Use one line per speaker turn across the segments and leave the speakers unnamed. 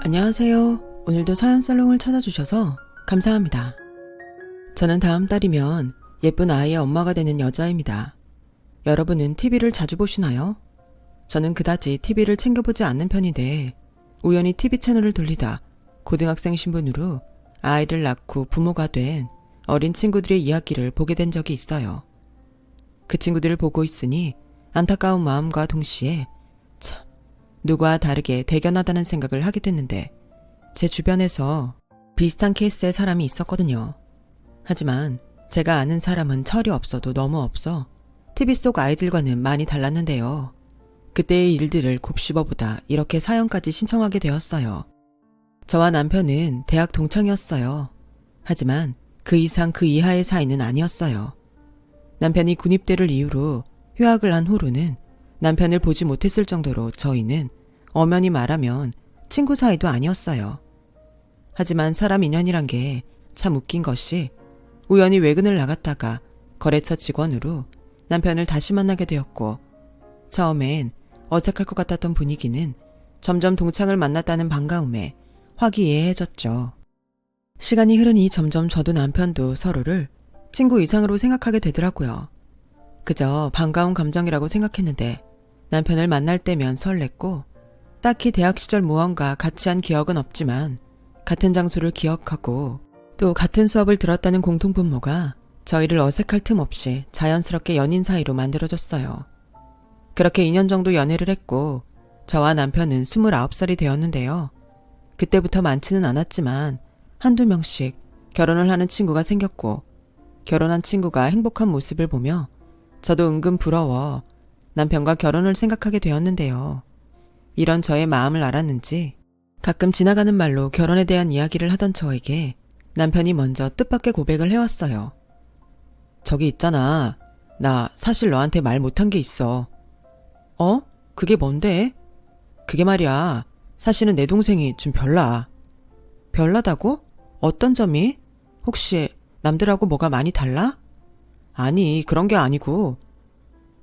안녕하세요. 오늘도 사연살롱을 찾아주셔서 감사합니다. 저는 다음 달이면 예쁜 아이의 엄마가 되는 여자입니다. 여러분은 TV를 자주 보시나요? 저는 그다지 TV를 챙겨보지 않는 편인데 우연히 TV 채널을 돌리다 고등학생 신분으로 아이를 낳고 부모가 된 어린 친구들의 이야기를 보게 된 적이 있어요. 그 친구들을 보고 있으니 안타까운 마음과 동시에 참, 누구와 다르게 대견하다는 생각을 하게 됐는데 제 주변에서 비슷한 케이스의 사람이 있었거든요. 하지만 제가 아는 사람은 철이 없어도 너무 없어 TV 속 아이들과는 많이 달랐는데요. 그때의 일들을 곱씹어보다 이렇게 사연까지 신청하게 되었어요. 저와 남편은 대학 동창이었어요. 하지만 그 이상 그 이하의 사이는 아니었어요. 남편이 군입대를 이유로 휴학을 한 후로는 남편을 보지 못했을 정도로 저희는 엄연히 말하면 친구 사이도 아니었어요. 하지만 사람 인연이란 게 참 웃긴 것이 우연히 외근을 나갔다가 거래처 직원으로 남편을 다시 만나게 되었고 처음엔 어색할 것 같았던 분위기는 점점 동창을 만났다는 반가움에 화기애애해졌죠. 시간이 흐르니 점점 저도 남편도 서로를 친구 이상으로 생각하게 되더라고요. 그저 반가운 감정이라고 생각했는데 남편을 만날 때면 설렜고 딱히 대학 시절 무언가 같이 한 기억은 없지만 같은 장소를 기억하고 또 같은 수업을 들었다는 공통분모가 저희를 어색할 틈 없이 자연스럽게 연인 사이로 만들어졌어요. 그렇게 2년 정도 연애를 했고 저와 남편은 29살이 되었는데요. 그때부터 많지는 않았지만 한두 명씩 결혼을 하는 친구가 생겼고 결혼한 친구가 행복한 모습을 보며 저도 은근 부러워 남편과 결혼을 생각하게 되었는데요. 이런 저의 마음을 알았는지 가끔 지나가는 말로 결혼에 대한 이야기를 하던 저에게 남편이 먼저 뜻밖의 고백을 해왔어요. 저기 있잖아. 나 사실 너한테 말 못한 게 있어. 어? 그게 뭔데? 그게 말이야. 사실은 내 동생이 좀 별나. 별나다고? 어떤 점이? 혹시 남들하고 뭐가 많이 달라? 아니, 그런 게 아니고.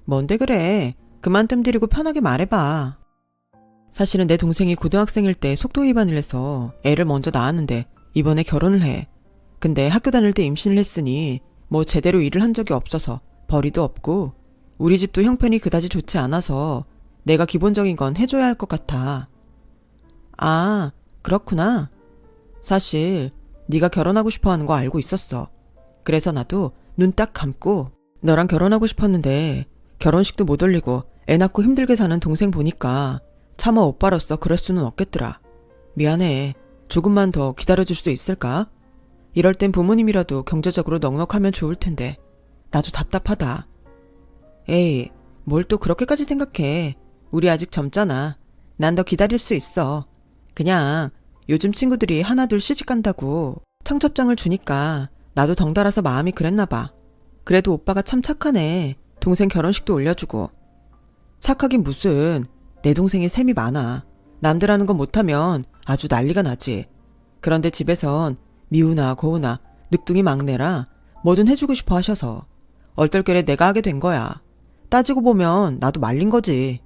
뭔데 그래? 그만 뜸 들이고 편하게 말해봐. 사실은 내 동생이 고등학생일 때 속도 위반을 해서 애를 먼저 낳았는데 이번에 결혼을 해. 근데 학교 다닐 때 임신을 했으니 뭐 제대로 일을 한 적이 없어서 벌이도 없고 우리 집도 형편이 그다지 좋지 않아서 내가 기본적인 건 해줘야 할 것 같아. 아, 그렇구나. 사실 네가 결혼하고 싶어 하는 거 알고 있었어. 그래서 나도 눈 딱 감고 너랑 결혼하고 싶었는데 결혼식도 못 올리고 애 낳고 힘들게 사는 동생 보니까 차마 오빠로서 그럴 수는 없겠더라. 미안해. 조금만 더 기다려줄 수 있을까? 이럴 땐 부모님이라도 경제적으로 넉넉하면 좋을 텐데 나도 답답하다. 에이, 뭘 또 그렇게까지 생각해. 우리 아직 젊잖아. 난 더 기다릴 수 있어. 그냥 요즘 친구들이 하나둘 시집간다고 청첩장을 주니까 나도 덩달아서 마음이 그랬나 봐. 그래도 오빠가 참 착하네. 동생 결혼식도 올려주고. 착하긴 무슨. 내 동생이 셈이 많아. 남들 하는 거 못하면 아주 난리가 나지. 그런데 집에선 미우나 고우나 늑둥이 막내라 뭐든 해주고 싶어 하셔서 얼떨결에 내가 하게 된 거야. 따지고 보면 나도 말린 거지.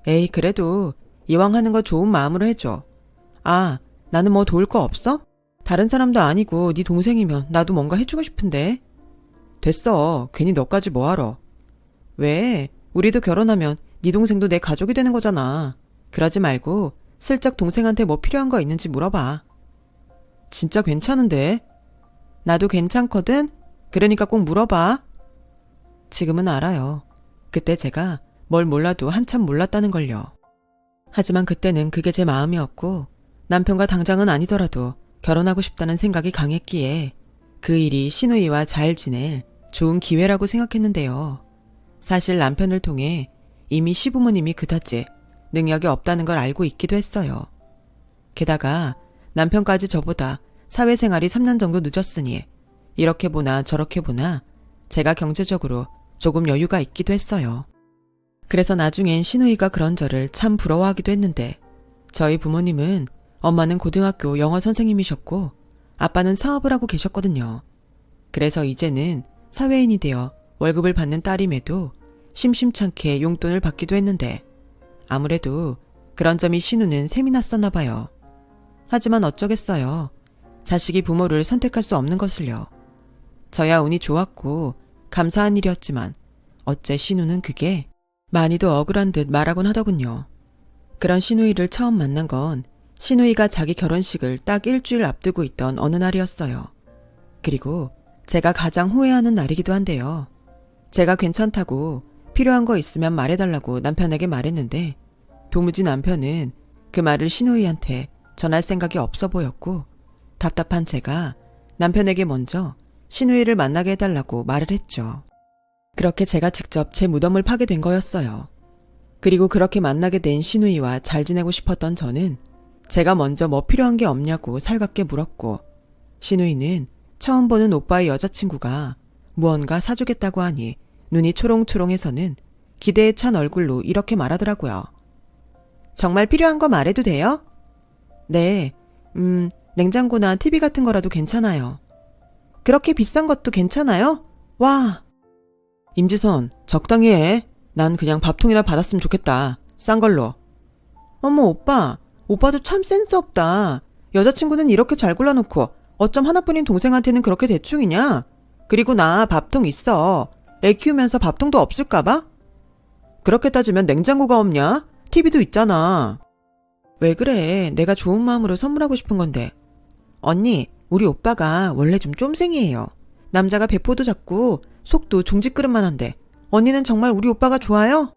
에이, 그래도 이왕 하는 거 좋은 마음으로 해줘. 아, 나는 뭐 도울 거 없어? 다른 사람도 아니고 네 동생이면 나도 뭔가 해주고 싶은데. 됐어. 괜히 너까지 뭐하러. 왜? 우리도 결혼하면 네 동생도 내 가족이 되는 거잖아. 그러지 말고 슬쩍 동생한테 뭐 필요한 거 있는지 물어봐. 진짜 괜찮은데? 나도 괜찮거든? 그러니까 꼭 물어봐. 지금은 알아요. 그때 제가 뭘 몰라도 한참 몰랐다는 걸요. 하지만 그때는 그게 제 마음이었고 남편과 당장은 아니더라도 결혼하고 싶다는 생각이 강했기에 그 일이 시누이와 잘 지낼 좋은 기회라고 생각했는데요. 사실 남편을 통해 이미 시부모님이 그다지 능력이 없다는 걸 알고 있기도 했어요. 게다가 남편까지 저보다 사회생활이 3년 정도 늦었으니 이렇게 보나 저렇게 보나 제가 경제적으로 조금 여유가 있기도 했어요. 그래서 나중엔 시누이가 그런 저를 참 부러워하기도 했는데 저희 부모님은 엄마는 고등학교 영어 선생님이셨고 아빠는 사업을 하고 계셨거든요. 그래서 이제는 사회인이 되어 월급을 받는 딸임에도 심심찮게 용돈을 받기도 했는데 아무래도 그런 점이 신우는 셈이 났었나 봐요. 하지만 어쩌겠어요. 자식이 부모를 선택할 수 없는 것을요. 저야 운이 좋았고 감사한 일이었지만 어째 신우는 그게 많이도 억울한 듯 말하곤 하더군요. 그런 신우이를 처음 만난 건 신우이가 자기 결혼식을 딱 일주일 앞두고 있던 어느 날이었어요. 그리고 제가 가장 후회하는 날이기도 한데요. 제가 괜찮다고 필요한 거 있으면 말해달라고 남편에게 말했는데 도무지 남편은 그 말을 신우이한테 전할 생각이 없어 보였고 답답한 제가 남편에게 먼저 신우이를 만나게 해달라고 말을 했죠. 그렇게 제가 직접 제 무덤을 파게 된 거였어요. 그리고 그렇게 만나게 된 신우이와 잘 지내고 싶었던 저는 제가 먼저 뭐 필요한 게 없냐고 살갑게 물었고 신우이는 처음 보는 오빠의 여자친구가 무언가 사주겠다고 하니 눈이 초롱초롱해서는 기대에 찬 얼굴로 이렇게 말하더라고요. 정말 필요한 거 말해도 돼요? 네, 냉장고나 TV 같은 거라도 괜찮아요. 그렇게 비싼 것도 괜찮아요? 와! 임지선, 적당히 해. 난 그냥 밥통이나 받았으면 좋겠다. 싼 걸로. 어머, 오빠도 참 센스 없다. 여자친구는 이렇게 잘 골라놓고 어쩜 하나뿐인 동생한테는 그렇게 대충이냐? 그리고 나 밥통 있어. 애 키우면서 밥통도 없을까봐? 그렇게 따지면 냉장고가 없냐? TV도 있잖아. 왜 그래? 내가 좋은 마음으로 선물하고 싶은 건데. 언니, 우리 오빠가 원래 좀 쫌생이에요. 남자가 배포도 작고 속도 종지그릇만 한데 언니는 정말 우리 오빠가 좋아요?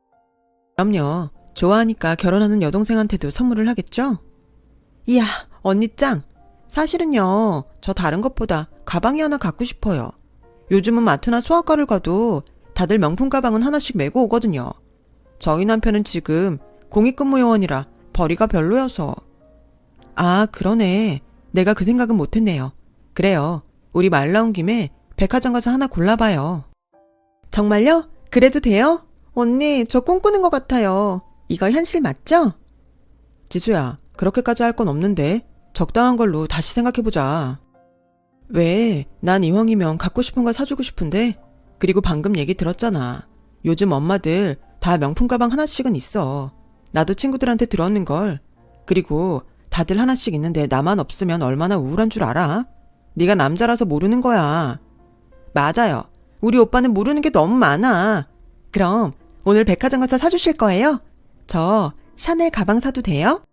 그럼요. 좋아하니까 결혼하는 여동생한테도 선물을 하겠죠? 이야, 언니 짱! 사실은요, 저 다른 것보다 가방이 하나 갖고 싶어요. 요즘은 마트나 소아과를 가도 다들 명품 가방은 하나씩 메고 오거든요. 저희 남편은 지금 공익근무요원이라 벌이가 별로여서. 아, 그러네. 내가 그 생각은 못했네요. 그래요. 우리 말 나온 김에 백화점 가서 하나 골라봐요. 정말요? 그래도 돼요? 언니, 저 꿈꾸는 것 같아요. 이거 현실 맞죠? 지수야, 그렇게까지 할 건 없는데 적당한 걸로 다시 생각해보자. 왜? 난 이왕이면 갖고 싶은 걸 사주고 싶은데. 그리고 방금 얘기 들었잖아. 요즘 엄마들 다 명품 가방 하나씩은 있어. 나도 친구들한테 들었는걸. 그리고 다들 하나씩 있는데 나만 없으면 얼마나 우울한 줄 알아? 네가 남자라서 모르는 거야. 맞아요. 우리 오빠는 모르는 게 너무 많아. 그럼 오늘 백화점 가서 사주실 거예요? 저 샤넬 가방 사도 돼요?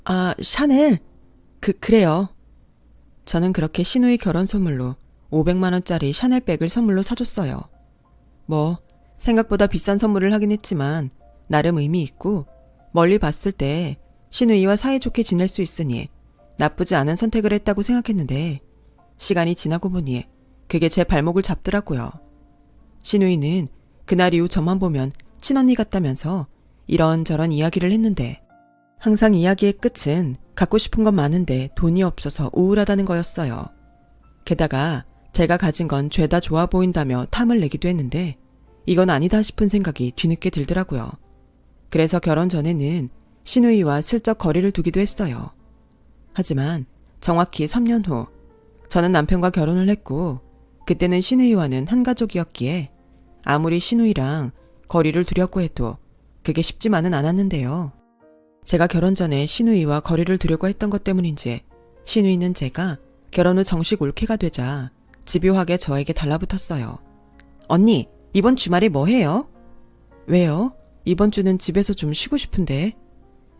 아, 샤넬? 그래요. 저는 그렇게 신우이 결혼 선물로 500만 원짜리 샤넬백을 선물로 사줬어요. 뭐 생각보다 비싼 선물을 하긴 했지만 나름 의미 있고 멀리 봤을 때 신우이와 사이좋게 지낼 수 있으니 나쁘지 않은 선택을 했다고 생각했는데 시간이 지나고 보니 그게 제 발목을 잡더라고요. 신우이는 그날 이후 저만 보면 친언니 같다면서 이런저런 이야기를 했는데 항상 이야기의 끝은 갖고 싶은 건 많은데 돈이 없어서 우울하다는 거였어요. 게다가 제가 가진 건 죄다 좋아 보인다며 탐을 내기도 했는데 이건 아니다 싶은 생각이 뒤늦게 들더라고요. 그래서 결혼 전에는 신우이와 슬쩍 거리를 두기도 했어요. 하지만 정확히 3년 후 저는 남편과 결혼을 했고 그때는 신우이와는 한 가족이었기에 아무리 신우이랑 거리를 두려고 해도 그게 쉽지만은 않았는데요. 제가 결혼 전에 신우이와 거리를 두려고 했던 것 때문인지 신우이는 제가 결혼 후 정식 올케가 되자 집요하게 저에게 달라붙었어요. 언니, 이번 주말에 뭐 해요? 왜요? 이번 주는 집에서 좀 쉬고 싶은데.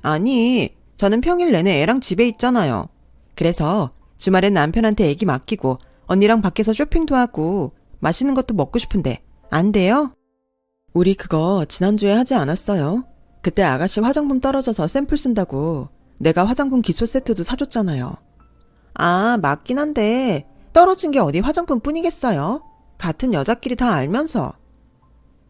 아니, 저는 평일 내내 애랑 집에 있잖아요. 그래서 주말엔 남편한테 애기 맡기고 언니랑 밖에서 쇼핑도 하고 맛있는 것도 먹고 싶은데 안 돼요? 우리 그거 지난주에 하지 않았어요? 그때 아가씨 화장품 떨어져서 샘플 쓴다고 내가 화장품 기초 세트도 사줬잖아요. 아, 맞긴 한데 떨어진 게 어디 화장품 뿐이겠어요? 같은 여자끼리 다 알면서.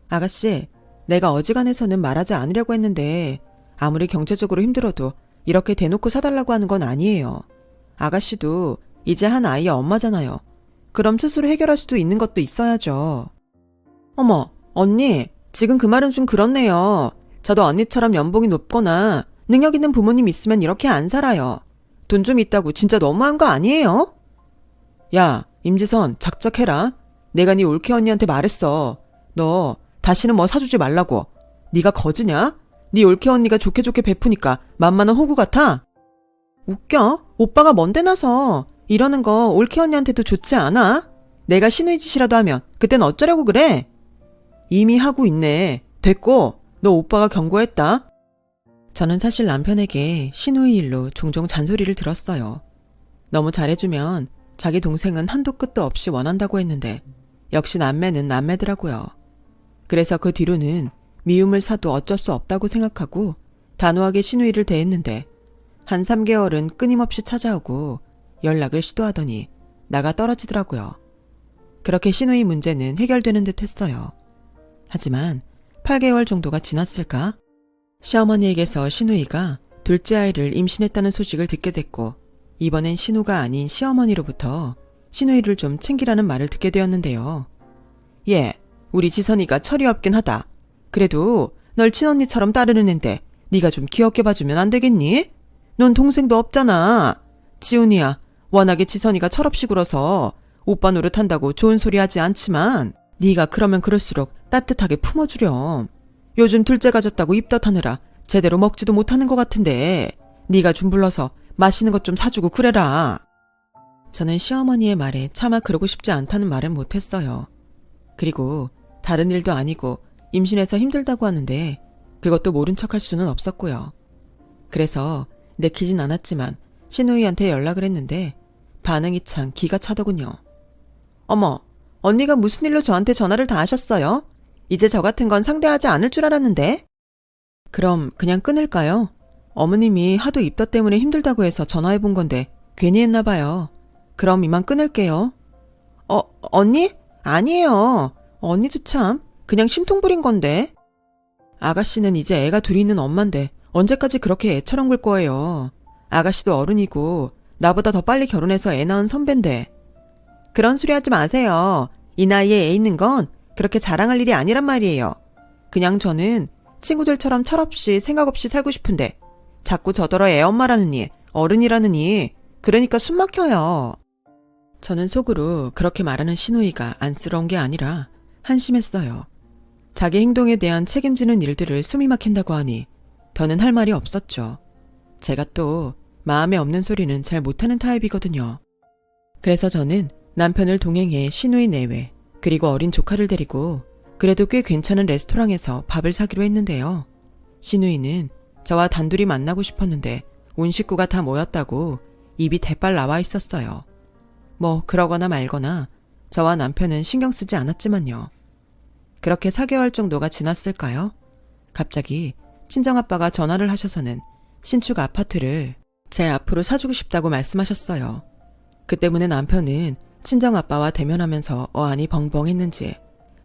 아가씨, 내가 어지간해서는 말하지 않으려고 했는데 아무리 경제적으로 힘들어도 이렇게 대놓고 사달라고 하는 건 아니에요. 아가씨도 이제 한 아이의 엄마잖아요. 그럼 스스로 해결할 수도 있는 것도 있어야죠. 어머, 언니, 지금 그 말은 좀 그렇네요. 저도 언니처럼 연봉이 높거나 능력 있는 부모님 있으면 이렇게 안 살아요. 돈 좀 있다고 진짜 너무한 거 아니에요? 야, 임지선, 작작해라. 내가 네 올케 언니한테 말했어. 너 다시는 뭐 사주지 말라고. 네가 거지냐? 네 올케 언니가 좋게 베푸니까 만만한 호구 같아? 웃겨? 오빠가 뭔데 나서. 이러는 거 올케 언니한테도 좋지 않아? 내가 신우이 짓이라도 하면 그땐 어쩌려고 그래? 이미 하고 있네. 됐고, 너 오빠가 경고했다. 저는 사실 남편에게 신우이 일로 종종 잔소리를 들었어요. 너무 잘해주면 자기 동생은 한도 끝도 없이 원한다고 했는데 역시 남매는 남매더라고요. 그래서 그 뒤로는 미움을 사도 어쩔 수 없다고 생각하고 단호하게 신우이를 대했는데 한 3개월은 끊임없이 찾아오고 연락을 시도하더니 나가 떨어지더라고요. 그렇게 신우이 문제는 해결되는 듯 했어요. 하지만 8개월 정도가 지났을까? 시어머니에게서 신우이가 둘째 아이를 임신했다는 소식을 듣게 됐고 이번엔 신우가 아닌 시어머니로부터 신우이를 좀 챙기라는 말을 듣게 되었는데요. 예, 우리 지선이가 철이 없긴 하다. 그래도 널 친언니처럼 따르는 앤데 네가 좀 귀엽게 봐주면 안 되겠니? 넌 동생도 없잖아. 지훈이야, 워낙에 지선이가 철없이 굴어서 오빠 노릇한다고 좋은 소리 하지 않지만 네가 그러면 그럴수록 따뜻하게 품어주렴. 요즘 둘째 가졌다고 입덧하느라 제대로 먹지도 못하는 것 같은데 네가 좀 불러서 맛있는 것 좀 사주고 그래라. 저는 시어머니의 말에 차마 그러고 싶지 않다는 말은 못했어요. 그리고 다른 일도 아니고 임신해서 힘들다고 하는데 그것도 모른 척할 수는 없었고요. 그래서 내키진 않았지만 신우이한테 연락을 했는데 반응이 참 기가 차더군요. 어머, 언니가 무슨 일로 저한테 전화를 다 하셨어요? 이제 저 같은 건 상대하지 않을 줄 알았는데. 그럼 그냥 끊을까요? 어머님이 하도 입덧 때문에 힘들다고 해서 전화해 본 건데 괜히 했나 봐요. 그럼 이만 끊을게요. 언니? 아니에요. 언니도 참 그냥 심통 부린 건데. 아가씨는 이제 애가 둘이 있는 엄마인데 언제까지 그렇게 애처럼 굴 거예요. 아가씨도 어른이고 나보다 더 빨리 결혼해서 애 낳은 선배인데. 그런 소리 하지 마세요. 이 나이에 애 있는 건 그렇게 자랑할 일이 아니란 말이에요. 그냥 저는 친구들처럼 철없이 생각 없이 살고 싶은데 자꾸 저더러 애 엄마라느니 어른이라느니 그러니까 숨 막혀요. 저는 속으로 그렇게 말하는 신우이가 안쓰러운 게 아니라 한심했어요. 자기 행동에 대한 책임지는 일들을 숨이 막힌다고 하니 더는 할 말이 없었죠. 제가 또 마음에 없는 소리는 잘 못하는 타입이거든요. 그래서 저는 남편을 동행해 신우이 내외 그리고 어린 조카를 데리고 그래도 꽤 괜찮은 레스토랑에서 밥을 사기로 했는데요. 신우이는 저와 단둘이 만나고 싶었는데 온 식구가 다 모였다고 입이 대빨 나와 있었어요. 뭐 그러거나 말거나 저와 남편은 신경 쓰지 않았지만요. 그렇게 4개월 정도가 지났을까요? 갑자기 친정아빠가 전화를 하셔서는 신축 아파트를 제 앞으로 사주고 싶다고 말씀하셨어요. 그 때문에 남편은 친정아빠와 대면하면서 어안이 벙벙했는지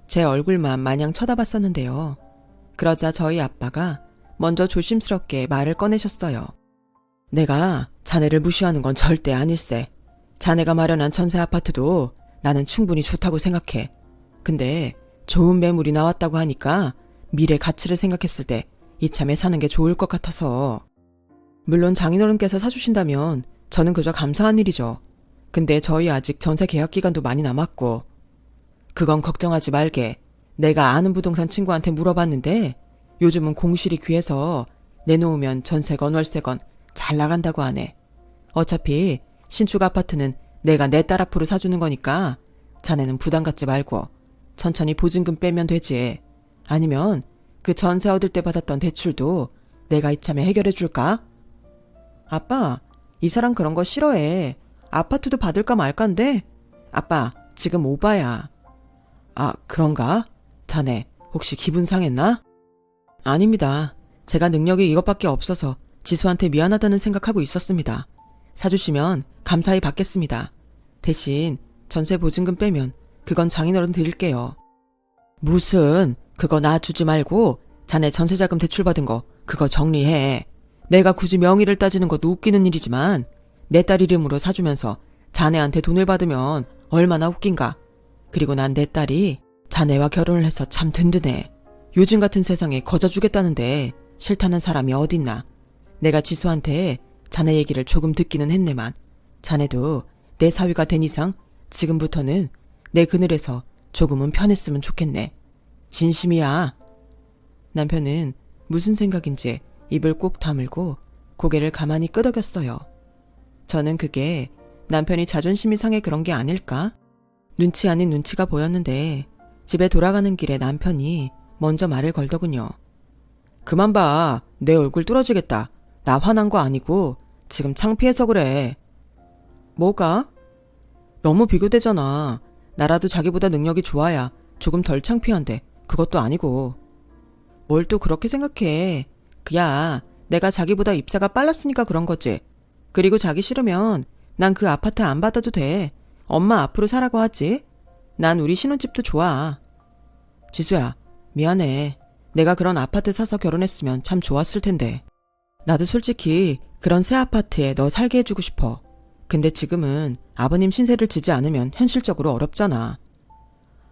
제 얼굴만 마냥 쳐다봤었는데요. 그러자 저희 아빠가 먼저 조심스럽게 말을 꺼내셨어요. 내가 자네를 무시하는 건 절대 아닐세. 자네가 마련한 전세 아파트도 나는 충분히 좋다고 생각해. 근데 좋은 매물이 나왔다고 하니까 미래 가치를 생각했을 때 이참에 사는 게 좋을 것 같아서. 물론 장인어른께서 사주신다면 저는 그저 감사한 일이죠. 근데 저희 아직 전세 계약 기간도 많이 남았고. 그건 걱정하지 말게. 내가 아는 부동산 친구한테 물어봤는데 요즘은 공실이 귀해서 내놓으면 전세건 월세건 잘 나간다고 하네. 어차피 신축 아파트는 내가 내 딸 앞으로 사주는 거니까 자네는 부담 갖지 말고 천천히 보증금 빼면 되지. 아니면 그 전세 얻을 때 받았던 대출도 내가 이참에 해결해 줄까? 아빠, 이 사람 그런 거 싫어해. 아파트도 받을까 말까인데. 아빠, 지금 오바야. 아, 그런가? 자네 혹시 기분 상했나? 아닙니다. 제가 능력이 이것밖에 없어서 지수한테 미안하다는 생각하고 있었습니다. 사주시면 감사히 받겠습니다. 대신 전세 보증금 빼면 그건 장인어른 드릴게요. 무슨, 그거 나 주지 말고 자네 전세자금 대출받은 거 그거 정리해. 내가 굳이 명의를 따지는 것도 웃기는 일이지만 내 딸 이름으로 사주면서 자네한테 돈을 받으면 얼마나 웃긴가. 그리고 난 내 딸이 자네와 결혼을 해서 참 든든해. 요즘 같은 세상에 거저주겠다는데 싫다는 사람이 어딨나. 내가 지수한테 자네 얘기를 조금 듣기는 했네만 자네도 내 사위가 된 이상 지금부터는 내 그늘에서 조금은 편했으면 좋겠네. 진심이야. 남편은 무슨 생각인지 입을 꼭 다물고 고개를 가만히 끄덕였어요. 저는 그게 남편이 자존심이 상해 그런 게 아닐까? 눈치 아닌 눈치가 보였는데 집에 돌아가는 길에 남편이 먼저 말을 걸더군요. 그만 봐. 내 얼굴 뚫어지겠다. 나 화난 거 아니고 지금 창피해서 그래. 뭐가? 너무 비교되잖아. 나라도 자기보다 능력이 좋아야 조금 덜 창피한데 그것도 아니고. 뭘 또 그렇게 생각해. 그야 내가 자기보다 입사가 빨랐으니까 그런 거지. 그리고 자기 싫으면 난 그 아파트 안 받아도 돼. 엄마 앞으로 사라고 하지. 난 우리 신혼집도 좋아. 지수야, 미안해. 내가 그런 아파트 사서 결혼했으면 참 좋았을 텐데. 나도 솔직히 그런 새 아파트에 너 살게 해주고 싶어. 근데 지금은 아버님 신세를 지지 않으면 현실적으로 어렵잖아.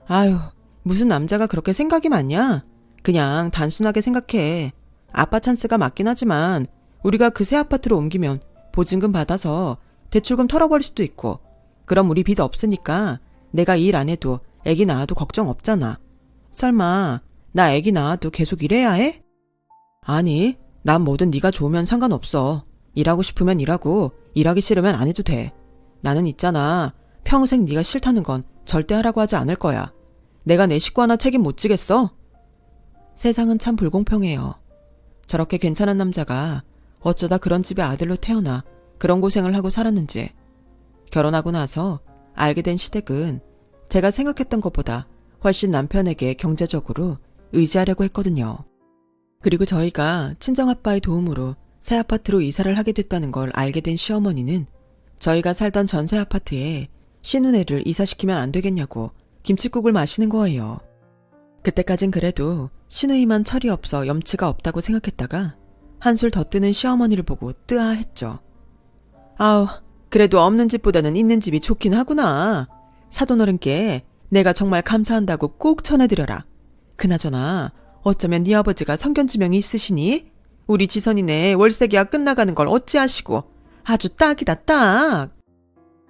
아유, 무슨 남자가 그렇게 생각이 많냐? 그냥 단순하게 생각해. 아빠 찬스가 맞긴 하지만 우리가 그 새 아파트로 옮기면 보증금 받아서 대출금 털어버릴 수도 있고, 그럼 우리 빚 없으니까 내가 일 안 해도 애기 낳아도 걱정 없잖아. 설마 나 애기 낳아도 계속 일해야 해? 아니, 난 뭐든 네가 좋으면 상관없어. 일하고 싶으면 일하고 일하기 싫으면 안 해도 돼. 나는 있잖아. 평생 네가 싫다는 건 절대 하라고 하지 않을 거야. 내가 내 식구 하나 책임 못 지겠어? 세상은 참 불공평해요. 저렇게 괜찮은 남자가 어쩌다 그런 집의 아들로 태어나 그런 고생을 하고 살았는지. 결혼하고 나서 알게 된 시댁은 제가 생각했던 것보다 훨씬 남편에게 경제적으로 의지하려고 했거든요. 그리고 저희가 친정아빠의 도움으로 새 아파트로 이사를 하게 됐다는 걸 알게 된 시어머니는 저희가 살던 전세 아파트에 신혼애를 이사시키면 안 되겠냐고 김칫국을 마시는 거예요. 그때까진 그래도 시누이만 철이 없어 염치가 없다고 생각했다가 한술 더 뜨는 시어머니를 보고 뜨아했죠. 아우, 그래도 없는 집보다는 있는 집이 좋긴 하구나. 사돈어른께 내가 정말 감사한다고 꼭 전해드려라. 그나저나 어쩌면 네 아버지가 성견지명이 있으시니? 우리 지선이네 월세 계약 끝나가는 걸 어찌하시고. 아주 딱이다 딱.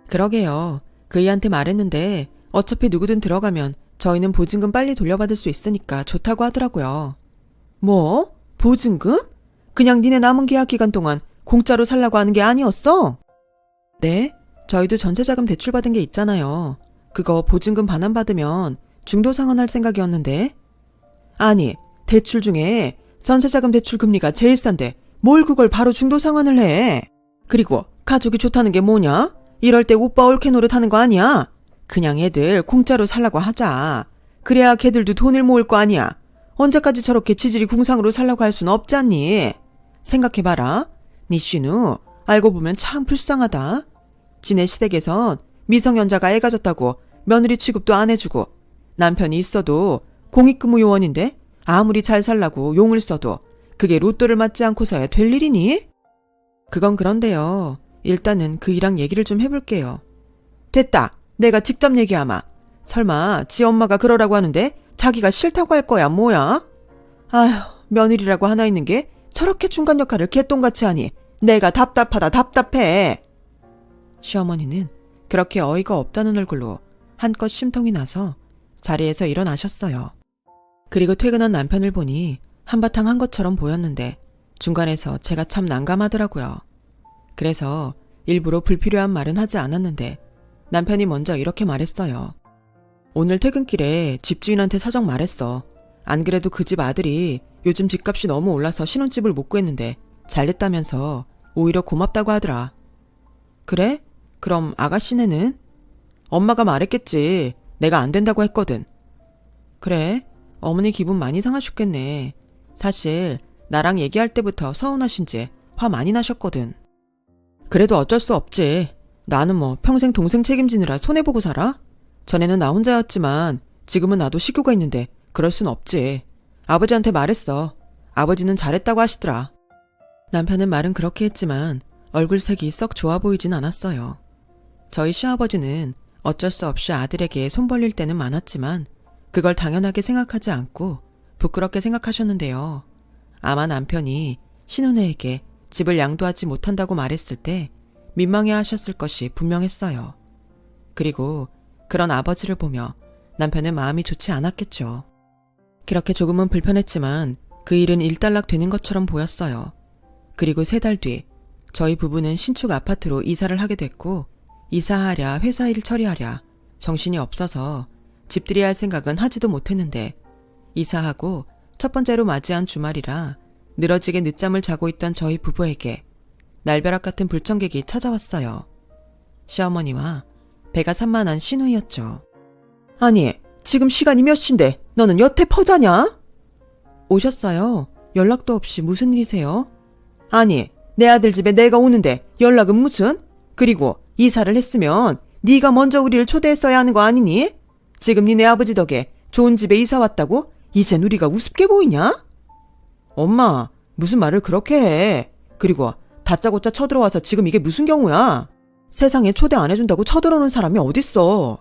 그러게요. 그이한테 말했는데 어차피 누구든 들어가면 저희는 보증금 빨리 돌려받을 수 있으니까 좋다고 하더라고요. 뭐? 보증금? 그냥 니네 남은 계약 기간 동안 공짜로 살라고 하는 게 아니었어? 네? 저희도 전세자금 대출받은 게 있잖아요. 그거 보증금 반환받으면 중도상환할 생각이었는데. 아니, 대출 중에 전세자금 대출 금리가 제일 싼데 뭘 그걸 바로 중도상환을 해. 그리고 가족이 좋다는 게 뭐냐? 이럴 때 오빠 올케 노릇하는 거 아니야? 그냥 애들 공짜로 살라고 하자. 그래야 걔들도 돈을 모을 거 아니야. 언제까지 저렇게 지질이 궁상으로 살라고 할 순 없잖니. 생각해봐라. 니 쉬누 알고 보면 참 불쌍하다. 지네 시댁에선 미성년자가 애 가졌다고 며느리 취급도 안 해주고, 남편이 있어도 공익근무 요원인데 아무리 잘 살라고 용을 써도 그게 로또를 맞지 않고서야 될 일이니? 그건 그런데요. 일단은 그이랑 얘기를 좀 해볼게요. 됐다. 내가 직접 얘기하마. 설마 지 엄마가 그러라고 하는데 자기가 싫다고 할 거야 뭐야? 아휴, 며느리라고 하나 있는 게 저렇게 중간 역할을 개똥같이 하니 내가 답답하다 답답해. 시어머니는 그렇게 어이가 없다는 얼굴로 한껏 심통이 나서 자리에서 일어나셨어요. 그리고 퇴근한 남편을 보니 한바탕 한 것처럼 보였는데 중간에서 제가 참 난감하더라고요. 그래서 일부러 불필요한 말은 하지 않았는데 남편이 먼저 이렇게 말했어요. 오늘 퇴근길에 집주인한테 사정 말했어. 안 그래도 그 집 아들이 요즘 집값이 너무 올라서 신혼집을 못 구했는데 잘됐다면서 오히려 고맙다고 하더라. 그래? 그럼 아가씨네는? 엄마가 말했겠지. 내가 안 된다고 했거든. 그래? 어머니 기분 많이 상하셨겠네. 사실 나랑 얘기할 때부터 서운하신지 화 많이 나셨거든. 그래도 어쩔 수 없지. 나는 뭐 평생 동생 책임지느라 손해보고 살아? 전에는 나 혼자였지만 지금은 나도 식구가 있는데 그럴 순 없지. 아버지한테 말했어. 아버지는 잘했다고 하시더라. 남편은 말은 그렇게 했지만 얼굴색이 썩 좋아 보이진 않았어요. 저희 시아버지는 어쩔 수 없이 아들에게 손 벌릴 때는 많았지만 그걸 당연하게 생각하지 않고 부끄럽게 생각하셨는데요. 아마 남편이 신혼애에게 집을 양도하지 못한다고 말했을 때 민망해 하셨을 것이 분명했어요. 그리고 그런 아버지를 보며 남편은 마음이 좋지 않았겠죠. 그렇게 조금은 불편했지만 그 일은 일단락 되는 것처럼 보였어요. 그리고 3달 뒤 저희 부부는 신축 아파트로 이사를 하게 됐고 이사하랴 회사 일 처리하랴 정신이 없어서 집들이 할 생각은 하지도 못했는데 이사하고 첫 번째로 맞이한 주말이라 늘어지게 늦잠을 자고 있던 저희 부부에게 날벼락 같은 불청객이 찾아왔어요. 시어머니와 배가 산만한 시누이였죠. 아니, 지금 시간이 몇 시인데 너는 여태 퍼자냐? 오셨어요. 연락도 없이 무슨 일이세요? 아니, 내 아들 집에 내가 오는데 연락은 무슨? 그리고 이사를 했으면 네가 먼저 우리를 초대했어야 하는 거 아니니? 지금 니네 아버지 덕에 좋은 집에 이사 왔다고 이젠 우리가 우습게 보이냐? 엄마, 무슨 말을 그렇게 해. 그리고 다짜고짜 쳐들어와서 지금 이게 무슨 경우야? 세상에 초대 안 해준다고 쳐들어오는 사람이 어딨어.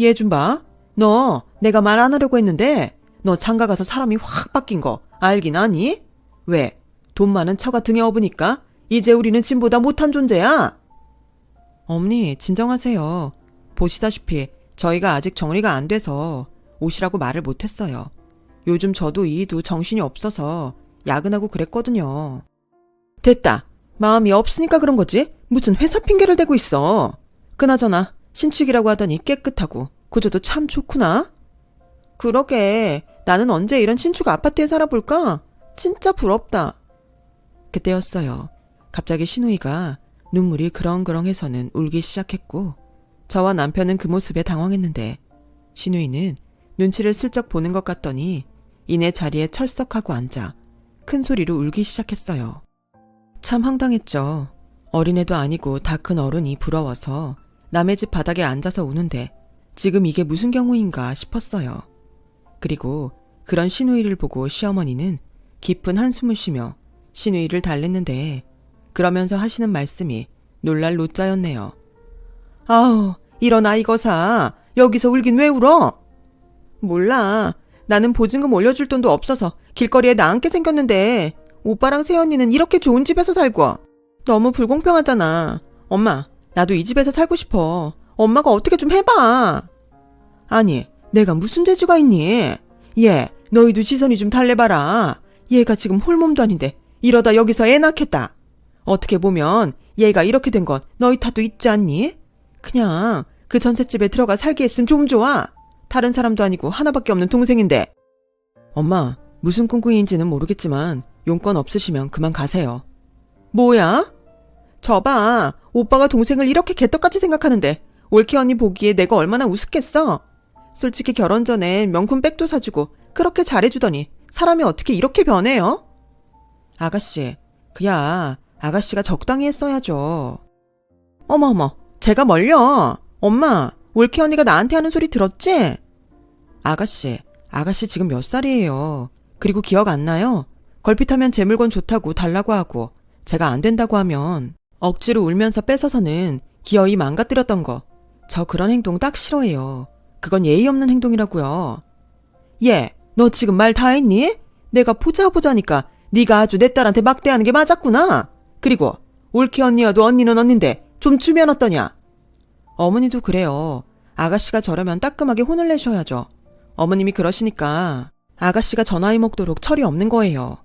얘 좀 봐. 너 내가 말 안 하려고 했는데 너 장가 가서 사람이 확 바뀐 거 알긴 아니? 왜? 돈 많은 처가 등에 업으니까 이제 우리는 짐보다 못한 존재야? 어머니, 진정하세요. 보시다시피 저희가 아직 정리가 안 돼서 오시라고 말을 못했어요. 요즘 저도 이도 정신이 없어서 야근하고 그랬거든요. 됐다. 마음이 없으니까 그런 거지. 무슨 회사 핑계를 대고 있어. 그나저나 신축이라고 하더니 깨끗하고 구조도 참 좋구나. 그러게, 나는 언제 이런 신축 아파트에 살아볼까? 진짜 부럽다. 그때였어요. 갑자기 시누이가 눈물이 그렁그렁해서는 울기 시작했고 저와 남편은 그 모습에 당황했는데 시누이는 눈치를 슬쩍 보는 것 같더니 이내 자리에 철썩하고 앉아 큰 소리로 울기 시작했어요. 참 황당했죠. 어린애도 아니고 다 큰 어른이 부러워서 남의 집 바닥에 앉아서 우는데 지금 이게 무슨 경우인가 싶었어요. 그리고 그런 시누이를 보고 시어머니는 깊은 한숨을 쉬며 시누이를 달랬는데 그러면서 하시는 말씀이 놀랄 노자였네요. 아우, 일어나 이거사. 여기서 울긴 왜 울어? 몰라. 나는 보증금 올려줄 돈도 없어서 길거리에 나앉게 생겼는데 오빠랑 새언니는 이렇게 좋은 집에서 살고. 너무 불공평하잖아. 엄마, 나도 이 집에서 살고 싶어. 엄마가 어떻게 좀 해봐. 아니, 내가 무슨 재주가 있니? 얘, 너희도 시선이 좀 달래봐라. 얘가 지금 홀몸도 아닌데 이러다 여기서 애 낳겠다. 어떻게 보면 얘가 이렇게 된 건 너희 탓도 있지 않니? 그냥 그 전셋집에 들어가 살게 했으면 좀 좋아. 다른 사람도 아니고 하나밖에 없는 동생인데. 엄마, 무슨 꿍꿍이인지는 모르겠지만 용건 없으시면 그만 가세요. 뭐야? 저봐, 오빠가 동생을 이렇게 개떡같이 생각하는데 올케 언니 보기에 내가 얼마나 우습겠어? 솔직히 결혼 전에 명품 백도 사주고 그렇게 잘해주더니 사람이 어떻게 이렇게 변해요? 아가씨, 그야 아가씨가 적당히 했어야죠. 어머어머, 제가 뭘요? 엄마, 올케 언니가 나한테 하는 소리 들었지? 아가씨 지금 몇 살이에요? 그리고 기억 안 나요? 걸핏하면 제 물건 좋다고 달라고 하고 제가 안 된다고 하면 억지로 울면서 뺏어서는 기어이 망가뜨렸던 거. 저 그런 행동 딱 싫어해요. 그건 예의 없는 행동이라고요. 얘, 너 지금 말 다 했니? 내가 보자니까 네가 아주 내 딸한테 막대하는 게 맞았구나. 그리고 올케 언니여도 언니는 언닌데 좀 주면 어떠냐? 어머니도 그래요. 아가씨가 저러면 따끔하게 혼을 내셔야죠. 어머님이 그러시니까 아가씨가 저 나이 먹도록 철이 없는 거예요.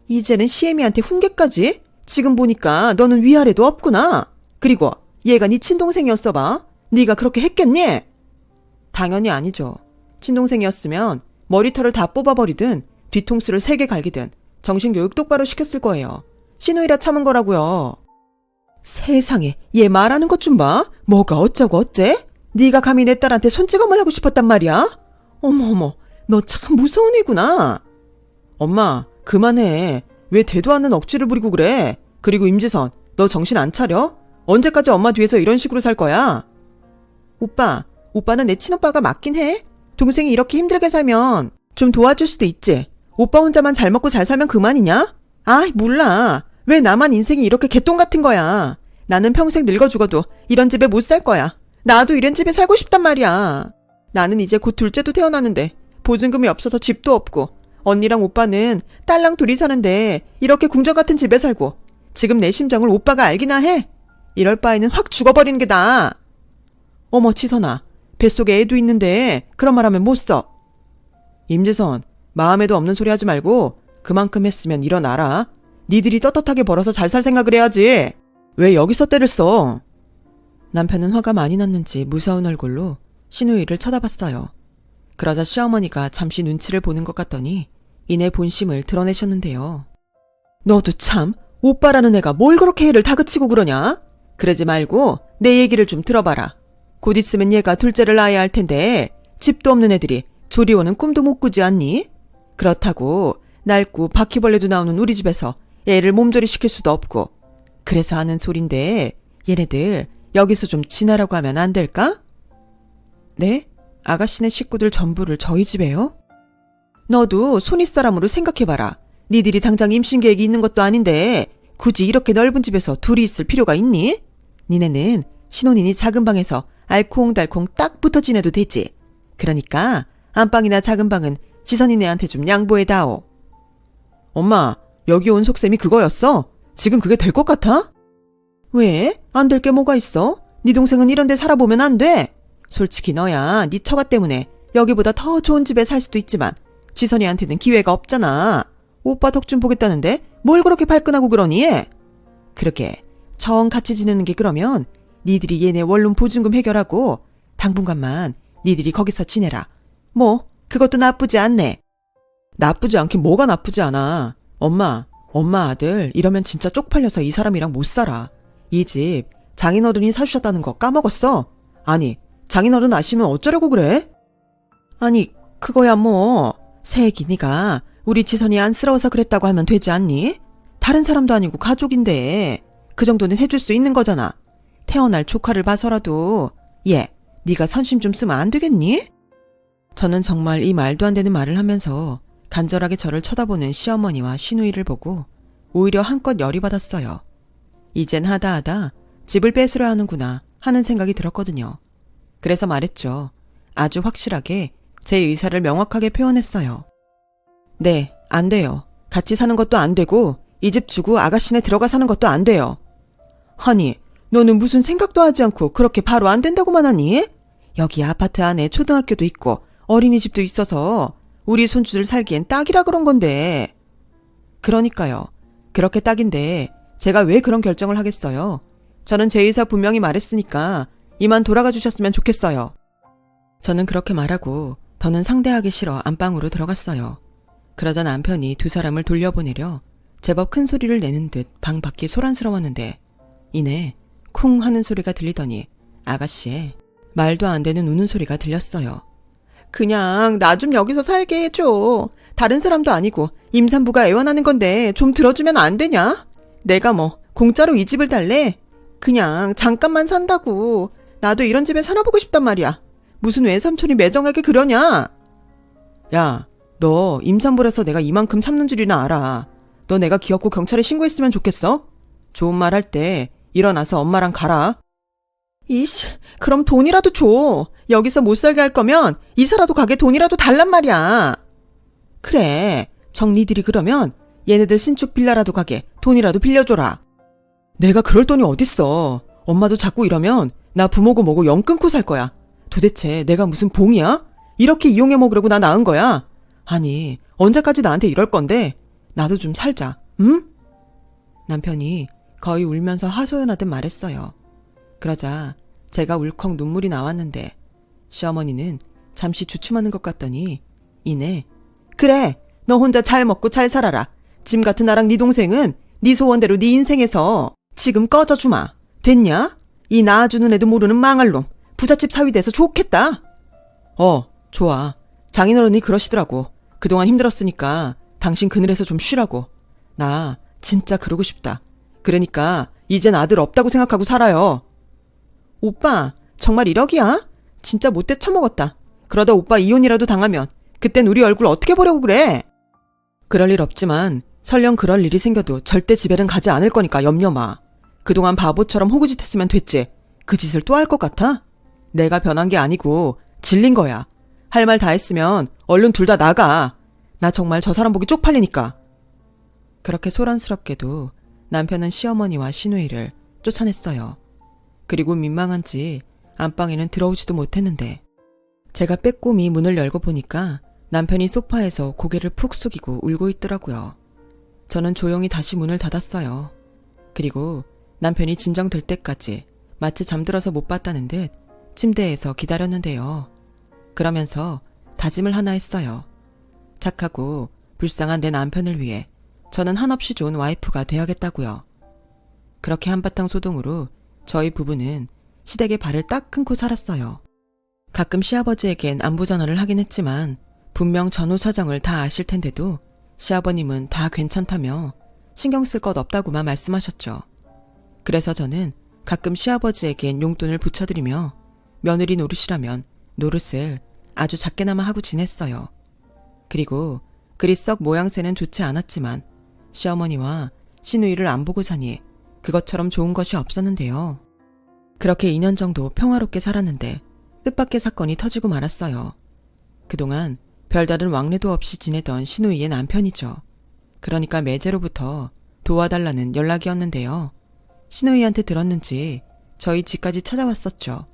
이제는 시애미한테 훈계까지? 지금 보니까 너는 위아래도 없구나. 그리고 얘가 네 친동생이었어 봐. 네가 그렇게 했겠니? 당연히 아니죠. 친동생이었으면 머리털을 다 뽑아버리든 뒤통수를 3개 갈기든 정신교육 똑바로 시켰을 거예요. 시누이라 참은 거라고요. 세상에, 얘 말하는 것 좀 봐. 뭐가 어쩌고 어째? 네가 감히 내 딸한테 손찌검을 하고 싶었단 말이야? 어머어머, 너 참 무서운 애구나. 엄마, 그만해. 왜 되도 않는 억지를 부리고 그래? 그리고 임지선, 너 정신 안 차려? 언제까지 엄마 뒤에서 이런 식으로 살 거야? 오빠는 내 친오빠가 맞긴 해. 동생이 이렇게 힘들게 살면 좀 도와줄 수도 있지. 오빠 혼자만 잘 먹고 잘 살면 그만이냐? 아, 몰라. 왜 나만 인생이 이렇게 개똥 같은 거야. 나는 평생 늙어 죽어도 이런 집에 못 살 거야. 나도 이런 집에 살고 싶단 말이야. 나는 이제 곧 둘째도 태어나는데 보증금이 없어서 집도 없고 언니랑 오빠는 딸랑 둘이 사는데 이렇게 궁전 같은 집에 살고 지금 내 심정을 오빠가 알기나 해? 이럴 바에는 확 죽어버리는 게 나아. 어머, 치선아. 뱃속에 애도 있는데 그런 말 하면 못 써. 임재선, 마음에도 없는 소리 하지 말고 그만큼 했으면 일어나라. 니들이 떳떳하게 벌어서 잘 살 생각을 해야지. 왜 여기서 때를 써? 남편은 화가 많이 났는지 무서운 얼굴로 신우이를 쳐다봤어요. 그러자 시어머니가 잠시 눈치를 보는 것 같더니 이내 본심을 드러내셨는데요. 너도 참, 오빠라는 애가 뭘 그렇게 애를 다그치고 그러냐? 그러지 말고 내 얘기를 좀 들어봐라. 곧 있으면 얘가 둘째를 낳아야 할 텐데 집도 없는 애들이 조리원은 꿈도 못 꾸지 않니? 그렇다고 낡고 바퀴벌레도 나오는 우리 집에서 애를 몸조리 시킬 수도 없고, 그래서 하는 소린데 얘네들 여기서 좀 지나라고 하면 안 될까? 네? 아가씨네 식구들 전부를 저희 집에요? 너도 손윗사람으로 생각해봐라. 니들이 당장 임신 계획이 있는 것도 아닌데 굳이 이렇게 넓은 집에서 둘이 있을 필요가 있니? 니네는 신혼이니 작은 방에서 알콩달콩 딱 붙어 지내도 되지. 그러니까 안방이나 작은 방은 지선이네한테 좀 양보해다오. 엄마, 여기 온 속셈이 그거였어? 지금 그게 될 것 같아? 왜? 안 될 게 뭐가 있어? 네 동생은 이런 데 살아보면 안 돼. 솔직히 너야 네 처가 때문에 여기보다 더 좋은 집에 살 수도 있지만 지선이한테는 기회가 없잖아. 오빠 덕 좀 보겠다는데 뭘 그렇게 발끈하고 그러니? 그렇게 정 같이 지내는 게 그러면 니들이 얘네 원룸 보증금 해결하고 당분간만 니들이 거기서 지내라. 뭐 그것도 나쁘지 않네. 나쁘지 않긴 뭐가 나쁘지 않아. 엄마 아들 이러면 진짜 쪽팔려서 이 사람이랑 못 살아. 이 집 장인어른이 사주셨다는 거 까먹었어? 아니 장인어른 아시면 어쩌려고 그래? 아니 그거야 뭐 새애기 네가 우리 지선이 안쓰러워서 그랬다고 하면 되지 않니? 다른 사람도 아니고 가족인데 그 정도는 해줄 수 있는 거잖아. 태어날 조카를 봐서라도 얘 네가 선심 좀 쓰면 안 되겠니? 저는 정말 이 말도 안 되는 말을 하면서 간절하게 저를 쳐다보는 시어머니와 시누이를 보고 오히려 한껏 열이 받았어요. 이젠 하다 집을 뺏으려 하는구나 하는 생각이 들었거든요. 그래서 말했죠. 아주 확실하게 제 의사를 명확하게 표현했어요. 네, 안 돼요. 같이 사는 것도 안 되고 이 집 주고 아가씨네 들어가 사는 것도 안 돼요. 아니, 너는 무슨 생각도 하지 않고 그렇게 바로 안 된다고만 하니? 여기 아파트 안에 초등학교도 있고 어린이집도 있어서 우리 손주들 살기엔 딱이라 그런 건데. 그러니까요. 그렇게 딱인데 제가 왜 그런 결정을 하겠어요? 저는 제 의사 분명히 말했으니까 이만 돌아가 주셨으면 좋겠어요. 저는 그렇게 말하고 더는 상대하기 싫어 안방으로 들어갔어요. 그러자 남편이 두 사람을 돌려보내려 제법 큰 소리를 내는 듯 방 밖이 소란스러웠는데 이내 쿵 하는 소리가 들리더니 아가씨의 말도 안 되는 우는 소리가 들렸어요. 그냥 나 좀 여기서 살게 해줘. 다른 사람도 아니고 임산부가 애원하는 건데 좀 들어주면 안 되냐? 내가 뭐 공짜로 이 집을 달래? 그냥 잠깐만 산다고. 나도 이런 집에 살아보고 싶단 말이야. 무슨 외삼촌이 매정하게 그러냐? 야, 너 임산부라서 내가 이만큼 참는 줄이나 알아. 너 내가 기어코 경찰에 신고했으면 좋겠어? 좋은 말 할 때 일어나서 엄마랑 가라. 이씨, 그럼 돈이라도 줘. 여기서 못 살게 할 거면 이사라도 가게 돈이라도 달란 말이야. 그래, 정리들이 그러면 얘네들 신축 빌라라도 가게 돈이라도 빌려줘라. 내가 그럴 돈이 어딨어. 엄마도 자꾸 이러면 나 부모고 뭐고 영 끊고 살 거야. 도대체 내가 무슨 봉이야? 이렇게 이용해 먹으려고 나 낳은 거야? 아니, 언제까지 나한테 이럴 건데? 나도 좀 살자, 응? 남편이 거의 울면서 하소연하듯 말했어요. 그러자 제가 울컥 눈물이 나왔는데 시어머니는 잠시 주춤하는 것 같더니 이내 그래, 너 혼자 잘 먹고 잘 살아라. 짐 같은 나랑 네 동생은 네 소원대로 네 인생에서 지금 꺼져주마. 됐냐? 이 낳아주는 애도 모르는 망할 놈. 부잣집 사위 돼서 좋겠다. 좋아. 장인어른이 그러시더라고. 그동안 힘들었으니까 당신 그늘에서 좀 쉬라고. 나 진짜 그러고 싶다. 그러니까 이젠 아들 없다고 생각하고 살아요. 오빠 정말 1억이야? 진짜 못돼 처먹었다. 그러다 오빠 이혼이라도 당하면 그땐 우리 얼굴 어떻게 보려고 그래? 그럴 일 없지만 설령 그럴 일이 생겨도 절대 집에는 가지 않을 거니까 염려 마. 그동안 바보처럼 호구짓 했으면 됐지. 그 짓을 또 할 것 같아? 내가 변한 게 아니고 질린 거야. 할 말 다 했으면 얼른 둘 다 나가. 나 정말 저 사람 보기 쪽팔리니까. 그렇게 소란스럽게도 남편은 시어머니와 시누이를 쫓아냈어요. 그리고 민망한지 안방에는 들어오지도 못했는데 제가 빼꼼히 문을 열고 보니까 남편이 소파에서 고개를 푹 숙이고 울고 있더라고요. 저는 조용히 다시 문을 닫았어요. 그리고 남편이 진정될 때까지 마치 잠들어서 못 봤다는 듯 침대에서 기다렸는데요. 그러면서 다짐을 하나 했어요. 착하고 불쌍한 내 남편을 위해 저는 한없이 좋은 와이프가 돼야겠다고요. 그렇게 한바탕 소동으로 저희 부부는 시댁에 발을 딱 끊고 살았어요. 가끔 시아버지에겐 안부 전화를 하긴 했지만 분명 전후 사정을 다 아실 텐데도 시아버님은 다 괜찮다며 신경 쓸 것 없다고만 말씀하셨죠. 그래서 저는 가끔 시아버지에겐 용돈을 붙여드리며 며느리 노릇이라면 노릇을 아주 작게나마 하고 지냈어요. 그리고 그리 썩 모양새는 좋지 않았지만 시어머니와 시누이를 안 보고 사니 그것처럼 좋은 것이 없었는데요. 그렇게 2년 정도 평화롭게 살았는데 뜻밖의 사건이 터지고 말았어요. 그동안 별다른 왕래도 없이 지내던 시누이의 남편이죠. 그러니까 매제로부터 도와달라는 연락이었는데요. 시누이한테 들었는지 저희 집까지 찾아왔었죠.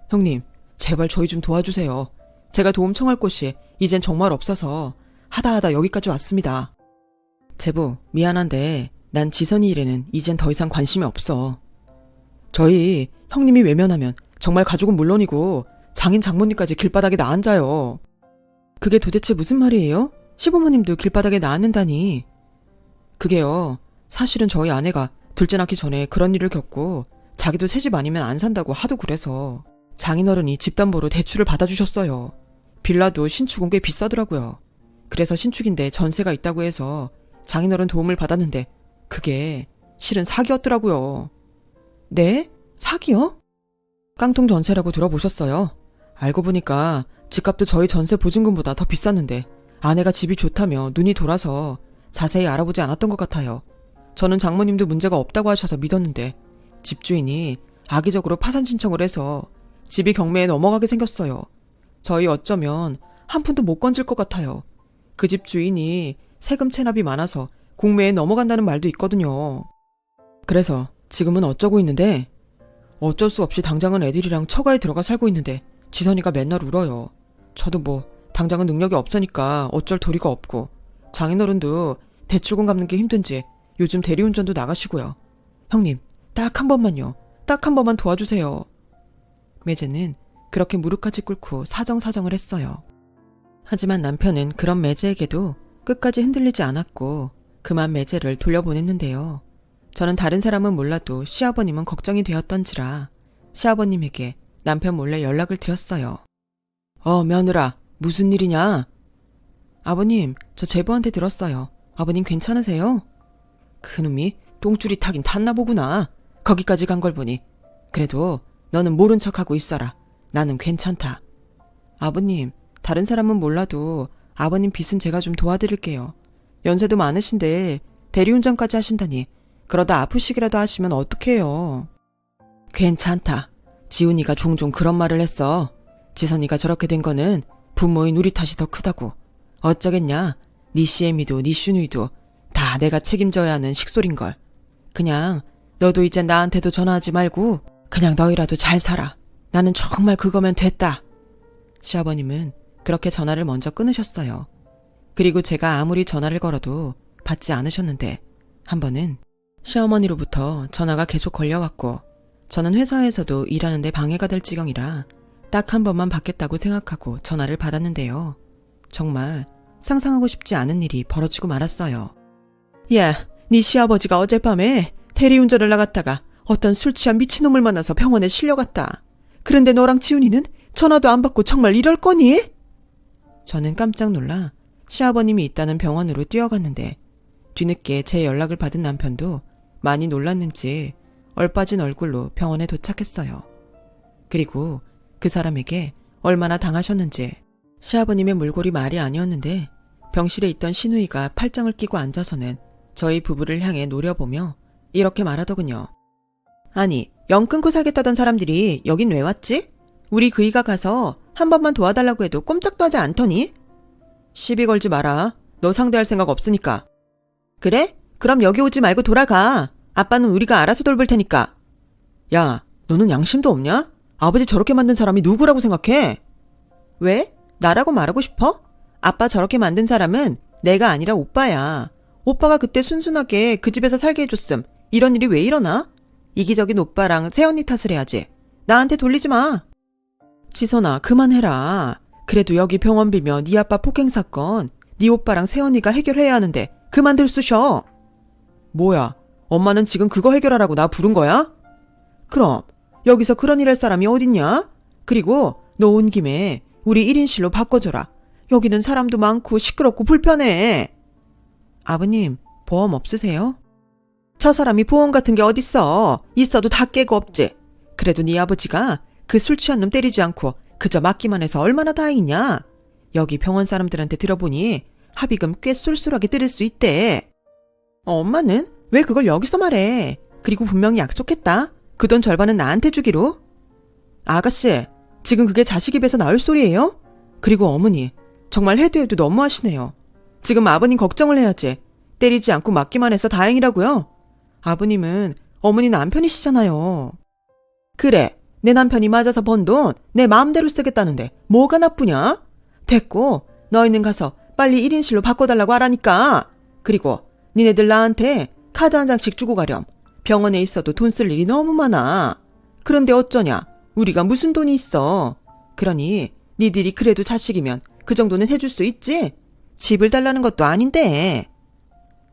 형님, 제발 저희 좀 도와주세요. 제가 도움 청할 곳이 이젠 정말 없어서 하다 여기까지 왔습니다. 제보, 미안한데 난 지선이 일에는 이젠 더 이상 관심이 없어. 저희 형님이 외면하면 정말 가족은 물론이고 장인 장모님까지 길바닥에 나앉아요. 그게 도대체 무슨 말이에요? 시부모님도 길바닥에 나앉는다니. 그게요, 사실은 저희 아내가 둘째 낳기 전에 그런 일을 겪고 자기도 새집 아니면 안 산다고 하도 그래서 장인어른이 집담보로 대출을 받아주셨어요. 빌라도 신축은 꽤 비싸더라고요. 그래서 신축인데 전세가 있다고 해서 장인어른 도움을 받았는데 그게 실은 사기였더라고요. 네? 사기요? 깡통 전세라고 들어보셨어요? 알고 보니까 집값도 저희 전세 보증금보다 더 비쌌는데 아내가 집이 좋다며 눈이 돌아서 자세히 알아보지 않았던 것 같아요. 저는 장모님도 문제가 없다고 하셔서 믿었는데 집주인이 악의적으로 파산 신청을 해서 집이 경매에 넘어가게 생겼어요. 저희 어쩌면 한 푼도 못 건질 것 같아요. 그 집 주인이 세금 체납이 많아서 공매에 넘어간다는 말도 있거든요. 그래서 지금은 어쩌고 있는데 어쩔 수 없이 당장은 애들이랑 처가에 들어가 살고 있는데 지선이가 맨날 울어요. 저도 뭐 당장은 능력이 없으니까 어쩔 도리가 없고 장인어른도 대출금 갚는 게 힘든지 요즘 대리운전도 나가시고요. 형님, 딱 한 번만요. 딱 한 번만 도와주세요. 매제는 그렇게 무릎까지 꿇고 사정사정을 했어요. 하지만 남편은 그런 매제에게도 끝까지 흔들리지 않았고 그만 매제를 돌려보냈는데요. 저는 다른 사람은 몰라도 시아버님은 걱정이 되었던지라 시아버님에게 남편 몰래 연락을 드렸어요. 며느라, 무슨 일이냐? 아버님, 저 제보한테 들었어요. 아버님 괜찮으세요? 그놈이 똥줄이 타긴 탔나 보구나. 거기까지 간 걸 보니. 그래도 너는 모른 척하고 있어라. 나는 괜찮다. 아버님, 다른 사람은 몰라도 아버님 빚은 제가 좀 도와드릴게요. 연세도 많으신데 대리운전까지 하신다니 그러다 아프시기라도 하시면 어떡해요. 괜찮다. 지훈이가 종종 그런 말을 했어. 지선이가 저렇게 된 거는 부모인 우리 탓이 더 크다고. 어쩌겠냐. 네 시애미도 네 슈누이도 다 내가 책임져야 하는 식솔인걸. 그냥 너도 이제 나한테도 전화하지 말고 그냥 너희라도 잘 살아. 나는 정말 그거면 됐다. 시아버님은 그렇게 전화를 먼저 끊으셨어요. 그리고 제가 아무리 전화를 걸어도 받지 않으셨는데 한 번은 시어머니로부터 전화가 계속 걸려왔고 저는 회사에서도 일하는데 방해가 될 지경이라 딱 한 번만 받겠다고 생각하고 전화를 받았는데요. 정말 상상하고 싶지 않은 일이 벌어지고 말았어요. 야, 네 시아버지가 어젯밤에 대리운전을 나갔다가 어떤 술 취한 미친놈을 만나서 병원에 실려갔다. 그런데 너랑 지훈이는 전화도 안 받고 정말 이럴 거니? 저는 깜짝 놀라 시아버님이 있다는 병원으로 뛰어갔는데 뒤늦게 제 연락을 받은 남편도 많이 놀랐는지 얼빠진 얼굴로 병원에 도착했어요. 그리고 그 사람에게 얼마나 당하셨는지 시아버님의 몰골이 말이 아니었는데 병실에 있던 시누이가 팔짱을 끼고 앉아서는 저희 부부를 향해 노려보며 이렇게 말하더군요. 아니, 영 끊고 살겠다던 사람들이 여긴 왜 왔지? 우리 그이가 가서 한 번만 도와달라고 해도 꼼짝도 하지 않더니? 시비 걸지 마라. 너 상대할 생각 없으니까. 그래? 그럼 여기 오지 말고 돌아가. 아빠는 우리가 알아서 돌볼 테니까. 야, 너는 양심도 없냐? 아버지 저렇게 만든 사람이 누구라고 생각해? 왜? 나라고 말하고 싶어? 아빠 저렇게 만든 사람은 내가 아니라 오빠야. 오빠가 그때 순순하게 그 집에서 살게 해줬음. 이런 일이 왜 일어나? 이기적인 오빠랑 새언니 탓을 해야지. 나한테 돌리지 마. 지선아, 그만해라. 그래도 여기 병원 빌며 네 아빠 폭행 사건 네 오빠랑 새언니가 해결해야 하는데 그만 들쑤셔. 뭐야, 엄마는 지금 그거 해결하라고 나 부른 거야? 그럼 여기서 그런 일 할 사람이 어딨냐? 그리고 너 온 김에 우리 1인실로 바꿔줘라. 여기는 사람도 많고 시끄럽고 불편해. 아버님, 보험 없으세요? 저 사람이 보험 같은 게 어딨어. 있어도 다 깨고 없지. 그래도 네 아버지가 그 술 취한 놈 때리지 않고 그저 맞기만 해서 얼마나 다행이냐. 여기 병원 사람들한테 들어보니 합의금 꽤 쏠쏠하게 때릴 수 있대. 엄마는 왜 그걸 여기서 말해. 그리고 분명히 약속했다. 그 돈 절반은 나한테 주기로. 아가씨, 지금 그게 자식 입에서 나올 소리예요? 그리고 어머니, 정말 해도 해도 너무하시네요. 지금 아버님 걱정을 해야지. 때리지 않고 맞기만 해서 다행이라고요? 아버님은 어머니 남편이시잖아요. 그래, 내 남편이 맞아서 번 돈 내 마음대로 쓰겠다는데 뭐가 나쁘냐? 됐고, 너희는 가서 빨리 1인실로 바꿔달라고 하라니까. 그리고 니네들 나한테 카드 한 장씩 주고 가렴. 병원에 있어도 돈 쓸 일이 너무 많아. 그런데 어쩌냐? 우리가 무슨 돈이 있어. 그러니 니들이 그래도 자식이면 그 정도는 해줄 수 있지? 집을 달라는 것도 아닌데.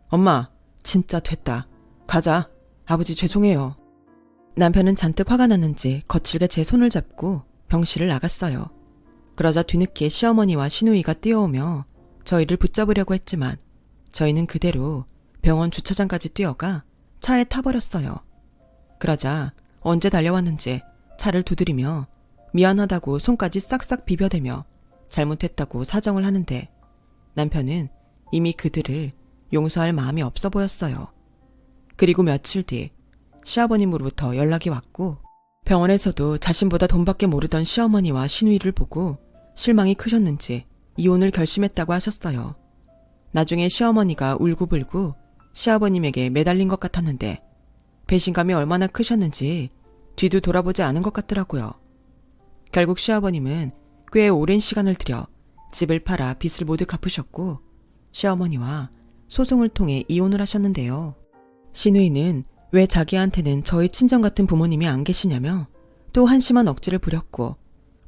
엄마, 진짜 됐다. 가자. 아버지 죄송해요. 남편은 잔뜩 화가 났는지 거칠게 제 손을 잡고 병실을 나갔어요. 그러자 뒤늦게 시어머니와 시누이가 뛰어오며 저희를 붙잡으려고 했지만 저희는 그대로 병원 주차장까지 뛰어가 차에 타버렸어요. 그러자 언제 달려왔는지 차를 두드리며 미안하다고 손까지 싹싹 비벼대며 잘못했다고 사정을 하는데 남편은 이미 그들을 용서할 마음이 없어 보였어요. 그리고 며칠 뒤 시아버님으로부터 연락이 왔고 병원에서도 자신보다 돈밖에 모르던 시어머니와 시누이를 보고 실망이 크셨는지 이혼을 결심했다고 하셨어요. 나중에 시어머니가 울고불고 시아버님에게 매달린 것 같았는데 배신감이 얼마나 크셨는지 뒤도 돌아보지 않은 것 같더라고요. 결국 시아버님은 꽤 오랜 시간을 들여 집을 팔아 빚을 모두 갚으셨고 시어머니와 소송을 통해 이혼을 하셨는데요. 시누이는 왜 자기한테는 저희 친정 같은 부모님이 안 계시냐며 또 한심한 억지를 부렸고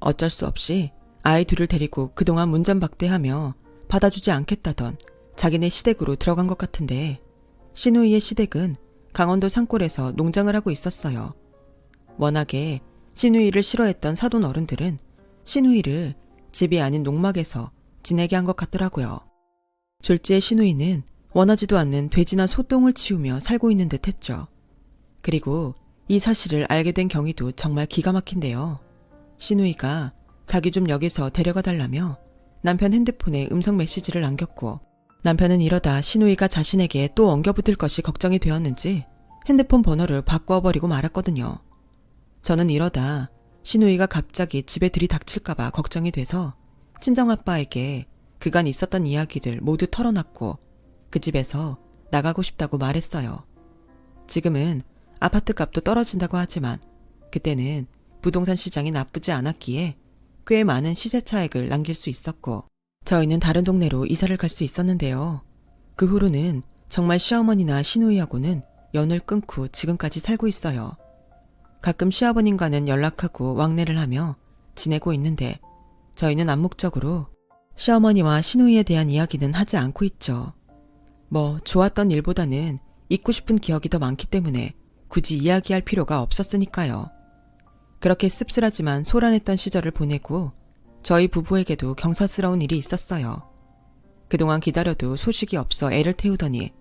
어쩔 수 없이 아이 둘을 데리고 그동안 문전박대하며 받아주지 않겠다던 자기네 시댁으로 들어간 것 같은데 시누이의 시댁은 강원도 산골에서 농장을 하고 있었어요. 워낙에 시누이를 싫어했던 사돈 어른들은 시누이를 집이 아닌 농막에서 지내게 한 것 같더라고요. 졸지의 시누이는 원하지도 않는 돼지나 소똥을 치우며 살고 있는 듯 했죠. 그리고 이 사실을 알게 된 경위도 정말 기가 막힌데요. 시누이가 자기 좀 여기서 데려가 달라며 남편 핸드폰에 음성 메시지를 남겼고 남편은 이러다 시누이가 자신에게 또 엉겨붙을 것이 걱정이 되었는지 핸드폰 번호를 바꿔버리고 말았거든요. 저는 이러다 시누이가 갑자기 집에 들이닥칠까봐 걱정이 돼서 친정아빠에게 그간 있었던 이야기들 모두 털어놨고 그 집에서 나가고 싶다고 말했어요. 지금은 아파트 값도 떨어진다고 하지만 그때는 부동산 시장이 나쁘지 않았기에 꽤 많은 시세 차익을 남길 수 있었고 저희는 다른 동네로 이사를 갈 수 있었는데요. 그 후로는 정말 시어머니나 시누이하고는 연을 끊고 지금까지 살고 있어요. 가끔 시아버님과는 연락하고 왕래를 하며 지내고 있는데 저희는 암묵적으로 시어머니와 시누이에 대한 이야기는 하지 않고 있죠. 뭐 좋았던 일보다는 잊고 싶은 기억이 더 많기 때문에 굳이 이야기할 필요가 없었으니까요. 그렇게 씁쓸하지만 소란했던 시절을 보내고 저희 부부에게도 경사스러운 일이 있었어요. 그동안 기다려도 소식이 없어 애를 태우더니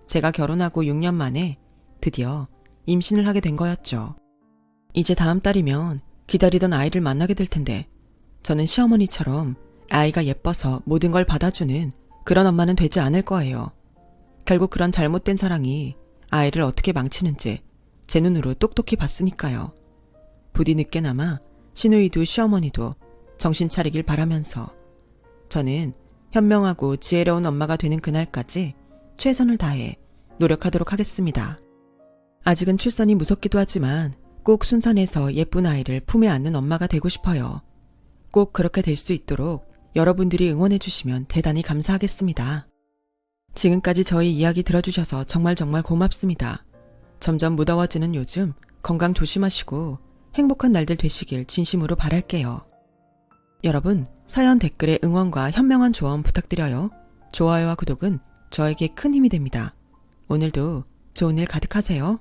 제가 결혼하고 6년 만에 드디어 임신을 하게 된 거였죠. 이제 다음 달이면 기다리던 아이를 만나게 될 텐데 저는 시어머니처럼 아이가 예뻐서 모든 걸 받아주는 그런 엄마는 되지 않을 거예요. 결국 그런 잘못된 사랑이 아이를 어떻게 망치는지 제 눈으로 똑똑히 봤으니까요. 부디 늦게나마 시누이도 시어머니도 정신 차리길 바라면서 저는 현명하고 지혜로운 엄마가 되는 그날까지 최선을 다해 노력하도록 하겠습니다. 아직은 출산이 무섭기도 하지만 꼭 순산해서 예쁜 아이를 품에 안는 엄마가 되고 싶어요. 꼭 그렇게 될 수 있도록 여러분들이 응원해 주시면 대단히 감사하겠습니다. 지금까지 저희 이야기 들어주셔서 정말 고맙습니다. 점점 무더워지는 요즘 건강 조심하시고 행복한 날들 되시길 진심으로 바랄게요. 여러분, 사연 댓글에 응원과 현명한 조언 부탁드려요. 좋아요와 구독은 저에게 큰 힘이 됩니다. 오늘도 좋은 일 가득하세요.